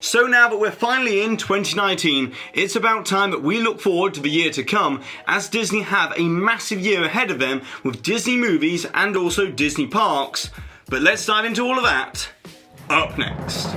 So now that we're finally in 2019, it's about time that we look forward to the year to come, as Disney have a massive year ahead of them with Disney movies and also Disney parks. But let's dive into all of that up next.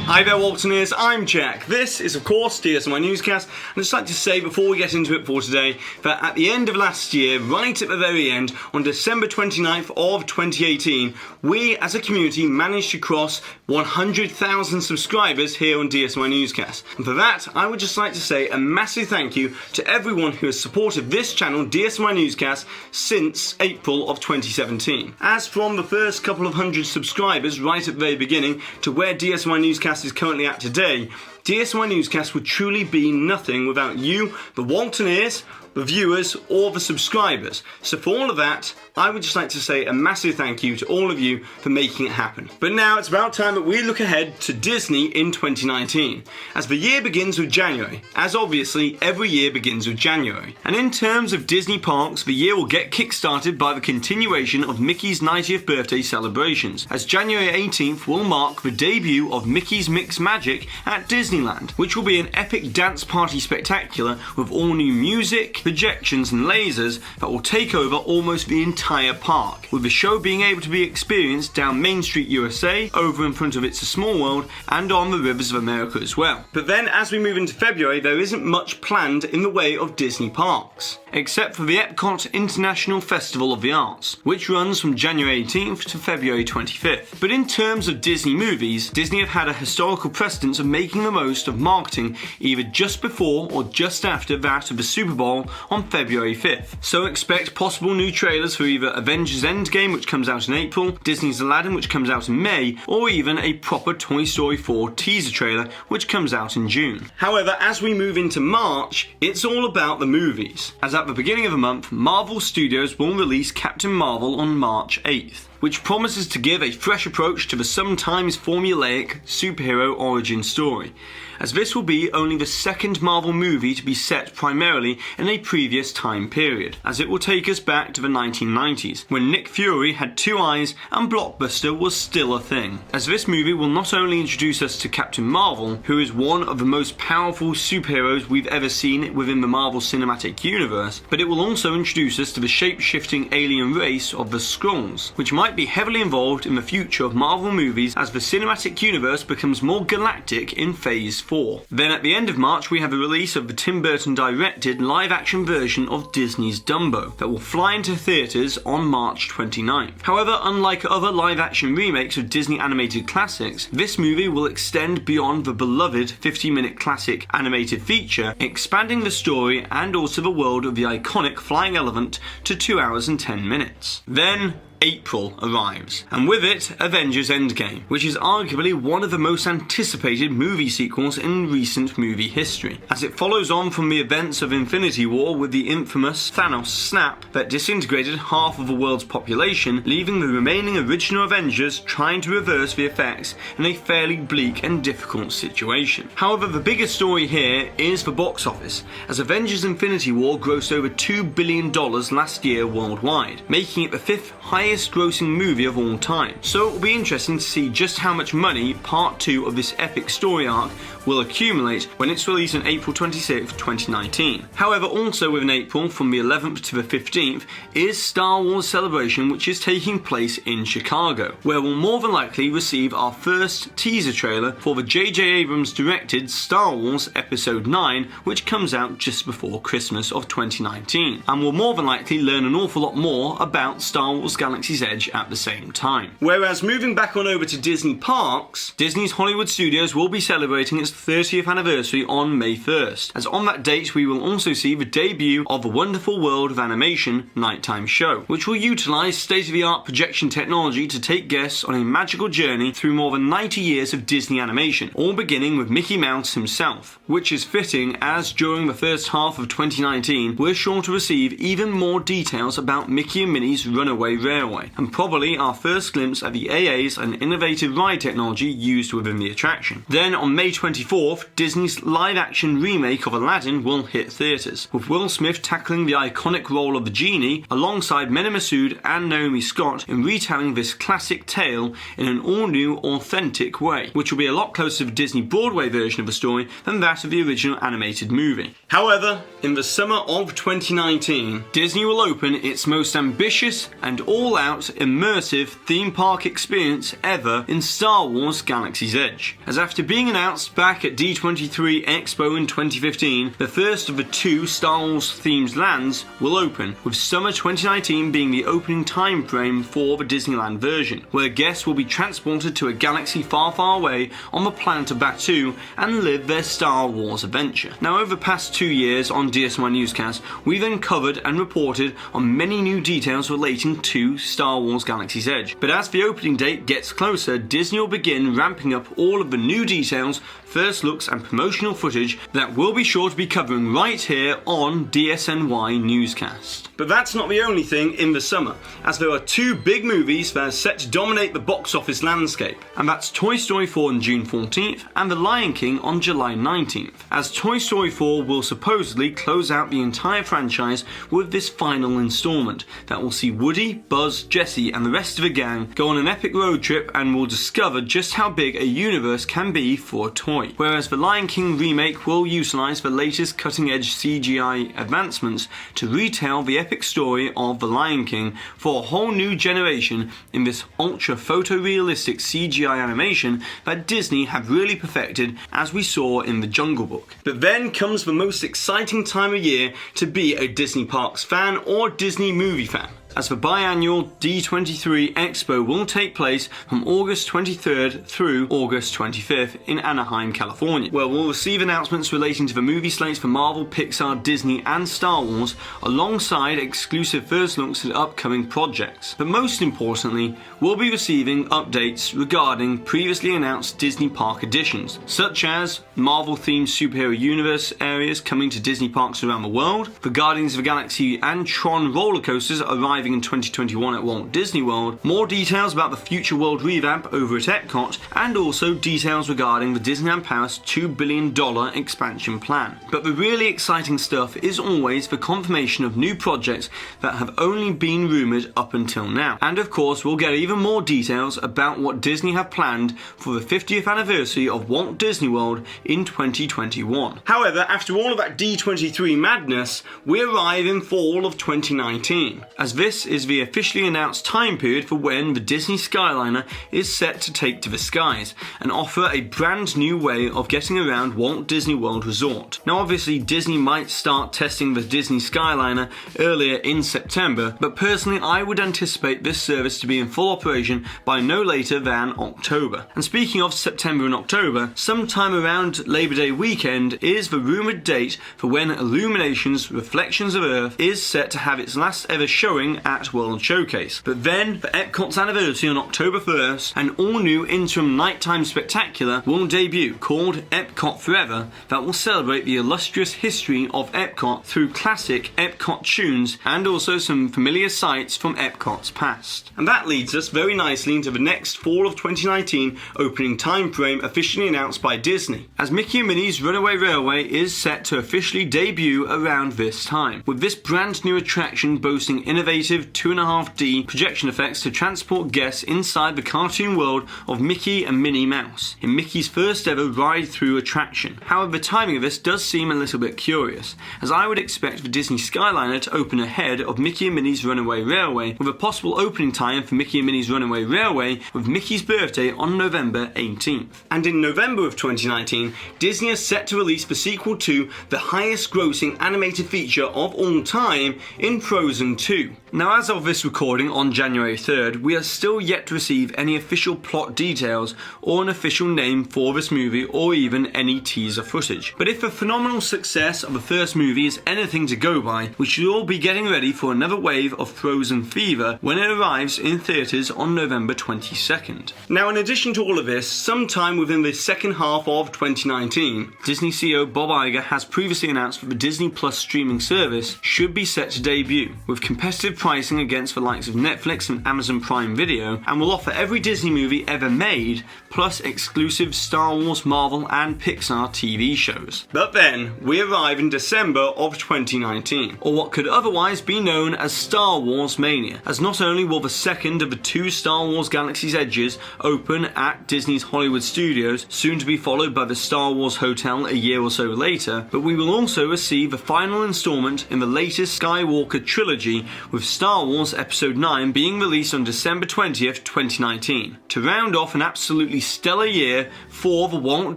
Hi there Waltoneers, I'm Jack. This is of course DSNY Newscast, and I'd just like to say before we get into it for today that at the end of last year, right at the very end, on December 29th of 2018, we as a community managed to cross 100,000 subscribers here on DSNY Newscast. And for that, I would just like to say a massive thank you to everyone who has supported this channel, DSNY Newscast, since April of 2017. As from the first couple of hundred subscribers right at the very beginning to where DSNY Newscast is currently at today, DSNY Newscast would truly be nothing without you, the Waltoneers, the viewers, or the subscribers. So for all of that, I would just like to say a massive thank you to all of you for making it happen. But now it's about time that we look ahead to Disney in 2019, as the year begins with January, as obviously every year begins with January. And in terms of Disney parks, the year will get kick-started by the continuation of Mickey's 90th birthday celebrations, as January 18th will mark the debut of Mickey's Mixed Magic at Disneyland, which will be an epic dance party spectacular with all new music, projections and lasers that will take over almost the entire park, with the show being able to be experienced down Main Street USA, over in front of It's a Small World, and on the rivers of America as well. But then as we move into February, there isn't much planned in the way of Disney parks, except for the Epcot International Festival of the Arts, which runs from January 18th to February 25th. But in terms of Disney movies, Disney have had a historical precedence of making the most of marketing either just before or just after that of the Super Bowl on February 5th. So expect possible new trailers for either Avengers Endgame, which comes out in April, Disney's Aladdin, which comes out in May, or even a proper Toy Story 4 teaser trailer, which comes out in June. However, as we move into March, it's all about the movies, as at the beginning of the month, Marvel Studios will release Captain Marvel on March 8th. Which promises to give a fresh approach to the sometimes formulaic superhero origin story, as this will be only the second Marvel movie to be set primarily in a previous time period, as it will take us back to the 1990s, when Nick Fury had two eyes and Blockbuster was still a thing. As this movie will not only introduce us to Captain Marvel, who is one of the most powerful superheroes we've ever seen within the Marvel Cinematic Universe, but it will also introduce us to the shape-shifting alien race of the Skrulls, which might be heavily involved in the future of Marvel movies as the cinematic universe becomes more galactic in Phase 4. Then at the end of March we have the release of the Tim Burton directed live-action version of Disney's Dumbo that will fly into theatres on March 29th. However, unlike other live-action remakes of Disney animated classics, this movie will extend beyond the beloved 50-minute classic animated feature, expanding the story and also the world of the iconic flying elephant to 2 hours and 10 minutes. Then April arrives, and with it, Avengers Endgame, which is arguably one of the most anticipated movie sequels in recent movie history, as it follows on from the events of Infinity War with the infamous Thanos snap that disintegrated half of the world's population, leaving the remaining original Avengers trying to reverse the effects in a fairly bleak and difficult situation. However, the biggest story here is the box office, as Avengers Infinity War grossed over $2 billion last year worldwide, making it the fifth highest grossing movie of all time. So it will be interesting to see just how much money part 2 of this epic story arc will accumulate when it's released on April 26, 2019. However, also within April, from the 11th to the 15th, is Star Wars Celebration, which is taking place in Chicago, where we'll more than likely receive our first teaser trailer for the J.J. Abrams directed Star Wars Episode 9, which comes out just before Christmas of 2019, and we'll more than likely learn an awful lot more about Star Wars Galaxy's Edge at the same time. Whereas moving back on over to Disney parks, Disney's Hollywood Studios will be celebrating its 30th anniversary on May 1st, as on that date we will also see the debut of the Wonderful World of Animation nighttime show, which will utilise state-of-the-art projection technology to take guests on a magical journey through more than 90 years of Disney animation, all beginning with Mickey Mouse himself, which is fitting as during the first half of 2019 we're sure to receive even more details about Mickey and Minnie's Runaway Railway. Railway, and probably our first glimpse at the AA's and innovative ride technology used within the attraction. Then on May 24th, Disney's live-action remake of Aladdin will hit theatres, with Will Smith tackling the iconic role of the genie alongside Mena Massoud and Naomi Scott in retelling this classic tale in an all-new, authentic way, which will be a lot closer to the Disney Broadway version of the story than that of the original animated movie. However, in the summer of 2019, Disney will open its most ambitious and all-out immersive theme park experience ever in Star Wars Galaxy's Edge. As after being announced back at D23 Expo in 2015, the first of the two Star Wars themed lands will open, with summer 2019 being the opening time frame for the Disneyland version, where guests will be transported to a galaxy far, far away on the planet of Batuu and live their Star Wars adventure. Now, over the past 2 years on DSNY Newscast, we've uncovered and reported on many new details relating to Star Wars Galaxy's Edge. But as the opening date gets closer, Disney will begin ramping up all of the new details, first looks and promotional footage that we'll be sure to be covering right here on DSNY Newscast. But that's not the only thing in the summer, as there are two big movies that are set to dominate the box office landscape, and that's Toy Story 4 on June 14th and The Lion King on July 19th, as Toy Story 4 will supposedly close out the entire franchise with this final installment that will see Woody, Buzz, Jessie and the rest of the gang go on an epic road trip and will discover just how big a universe can be for a toy. Whereas the Lion King remake will utilise the latest cutting-edge CGI advancements to retell the epic story of the Lion King for a whole new generation in this ultra photorealistic CGI animation that Disney have really perfected, as we saw in the Jungle Book. But then comes the most exciting time of year to be a Disney Parks fan or Disney movie fan, as the biannual D23 Expo will take place from August 23rd through August 25th in Anaheim, California, where we'll receive announcements relating to the movie slates for Marvel, Pixar, Disney and Star Wars, alongside exclusive first looks at upcoming projects. But most importantly, we'll be receiving updates regarding previously announced Disney Park additions, such as Marvel-themed superhero universe areas coming to Disney parks around the world, the Guardians of the Galaxy and Tron roller coasters arriving in 2021 at Walt Disney World, more details about the Future World revamp over at Epcot, and also details regarding the Disneyland Paris $2 billion expansion plan. But the really exciting stuff is always the confirmation of new projects that have only been rumoured up until now. And of course, we'll get even more details about what Disney have planned for the 50th anniversary of Walt Disney World in 2021. However, after all of that D23 madness, we arrive in fall of 2019, as this is the officially announced time period for when the Disney Skyliner is set to take to the skies and offer a brand new way of getting around Walt Disney World Resort. Now obviously Disney might start testing the Disney Skyliner earlier in September, but personally I would anticipate this service to be in full operation by no later than October. And speaking of September and October, sometime around Labor Day weekend is the rumoured date for when Illumination's Reflections of Earth is set to have its last ever showing at World Showcase. But then, for Epcot's anniversary on October 1st, an all-new interim nighttime spectacular will debut, called Epcot Forever, that will celebrate the illustrious history of Epcot through classic Epcot tunes and also some familiar sights from Epcot's past. And that leads us very nicely into the next fall of 2019 opening time frame officially announced by Disney, as Mickey and Minnie's Runaway Railway is set to officially debut around this time, with this brand new attraction boasting innovative 2.5D projection effects to transport guests inside the cartoon world of Mickey and Minnie Mouse in Mickey's first ever ride-through attraction. However, the timing of this does seem a little bit curious, as I would expect the Disney Skyliner to open ahead of Mickey and Minnie's Runaway Railway, with a possible opening time for Mickey and Minnie's Runaway Railway with Mickey's birthday on November 18th. And in November of 2019, Disney is set to release the sequel to the highest grossing animated feature of all time in Frozen 2. Now, as of this recording on January 3rd, we are still yet to receive any official plot details or an official name for this movie or even any teaser footage. But if the phenomenal success of the first movie is anything to go by, we should all be getting ready for another wave of Frozen fever when it arrives in theatres on November 22nd. Now, in addition to all of this, sometime within the second half of 2019, Disney CEO Bob Iger has previously announced that the Disney Plus streaming service should be set to debut, with competitive pricing against the likes of Netflix and Amazon Prime Video, and will offer every Disney movie ever made, plus exclusive Star Wars, Marvel and Pixar TV shows. But then, we arrive in December of 2019, or what could otherwise be known as Star Wars Mania, as not only will the second of the two Star Wars Galaxy's Edges open at Disney's Hollywood Studios, soon to be followed by the Star Wars Hotel a year or so later, but we will also receive the final installment in the latest Skywalker trilogy, with Star Wars Episode 9 being released on December 20th, 2019, to round off an absolutely stellar year for the Walt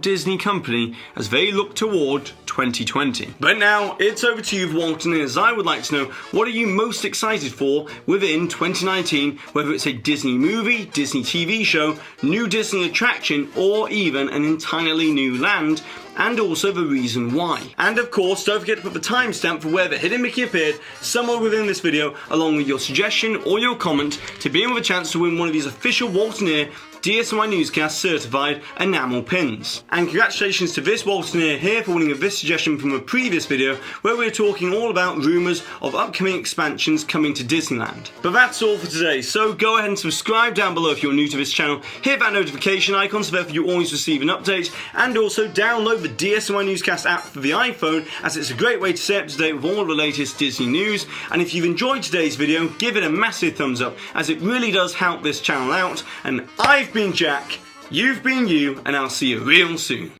Disney Company as they look toward 2020. But now, it's over to you, Walt, and as I would like to know, what are you most excited for within 2019, whether it's a Disney movie, Disney TV show, new Disney attraction, or even an entirely new land, and also the reason why. And of course, don't forget to put the timestamp for where the hidden Mickey appeared somewhere within this video, along with your suggestion or your comment, to be in with a chance to win one of these official Walt Disney DSNY Newscast certified enamel pins. And congratulations to this Walt Disney here for winning this suggestion from a previous video where we were talking all about rumours of upcoming expansions coming to Disneyland. But that's all for today, so go ahead and subscribe down below if you're new to this channel, hit that notification icon so that you always receive an update, and also download the DSNY Newscast app for the iPhone, as it's a great way to stay up to date with all the latest Disney news. And if you've enjoyed today's video, give it a massive thumbs up, as it really does help this channel out. And I've been Jack, you've been you, and I'll see you real soon.